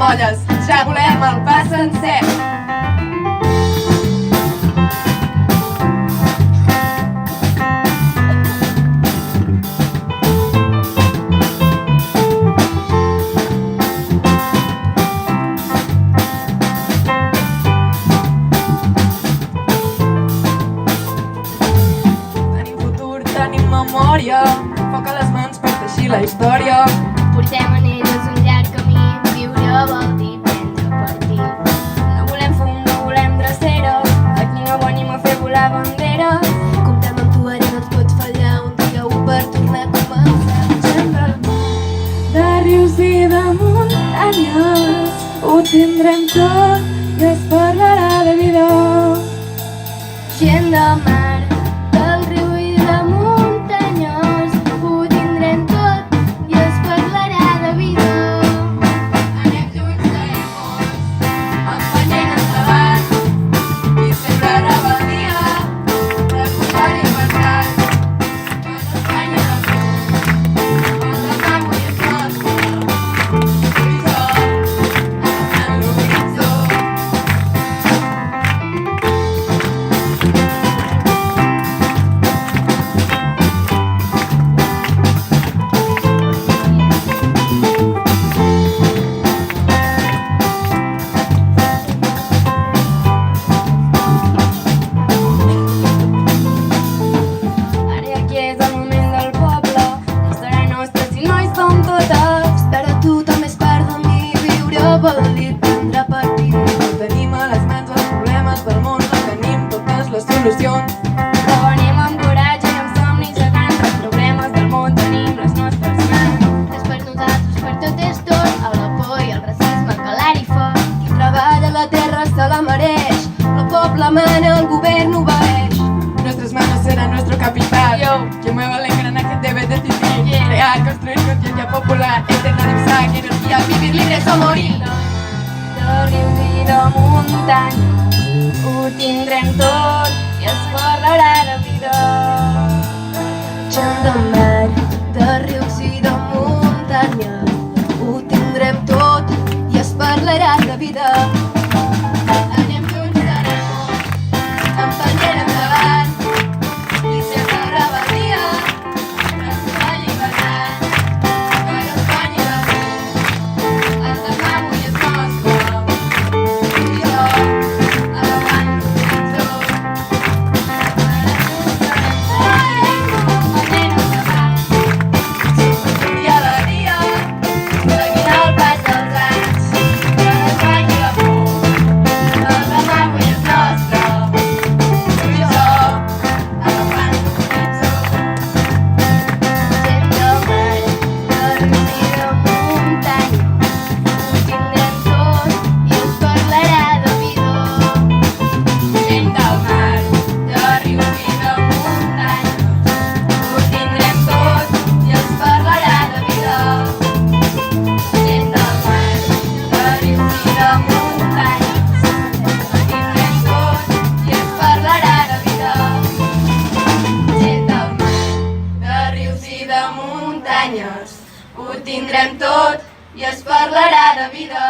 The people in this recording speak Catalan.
molles, ja volem el pa sencer. Tenim futur, tenim memòria, foc a les mans per teixir la història. Portem en elles un llarg camí, viure vol dir prendre partit. No volem fum, no volem drecera, aquí no venim a fer volar banderes. Comptem amb tu, ara no et pots fallar, un dia per tornar a començar. Gent del món, de rius i de muntanyes, ho tindrem tot i es parlarà de vida. Gent del mar, del riu i de muntanyes, ho tindrem tot i es parlarà de vida. Anem junts, serem molts, empenyent endavant, i sempre rebel·lia, recordar llibertat, que l'Espanya d'avui, el demà avui és nostre, tu i jo, agafant l'horitzó. Ara aquí és el moment del poble, no serà nostre si no hi som totes. Per a tu també és part de mi, viure vol dir prendre partit. No tenim a les mans els problemes del món, no tenim totes les solucions. Però venim amb coratge i amb somnis gegants, els problemes del món tenim les nostres mans. És per nosaltres, per tot és tot, a la por i el racisme calar i foc. Qui treballa la terra se la mereix, el poble mana, el govern obeeix. Nuestras manos serán nuestro capital. Yo. Que mueva el engranaje debe decidir. Yeah. Crear, construir conciencia popular, eternalizar energía, vivir libres o morir. De rius i de muntanyes, ho tindrem tot i es parlarà de vida. Gent de mar, de rius i de muntanyes, ho tindrem tot i es parlarà de vida. Anem junts, serem molts, empenyent endavant, i sempre rebel·lia, recordar llibertat, que l'Espanya d'avui, el demà avui és nostre, tu i jo, agafant l'horitzó. Anem junts, serem molts, dia a dia, seguint el pas dels anys, que l'Espanya d'avui, el demà avui és nostre, tu i jo, agafant l'horitzó. Gent del mar, de rius i de muntanyes, ho tindrem tot i es parlarà de vida. Gent del mar, de rius i de muntanyes, ho tindrem tot i es parlarà de vida. Gent del mar, de rius i de muntanyes, ho tindrem tot i es parlarà de vida. Gent del mar, de rius i de muntanyes, ho tindrem tot i es parlarà de vida.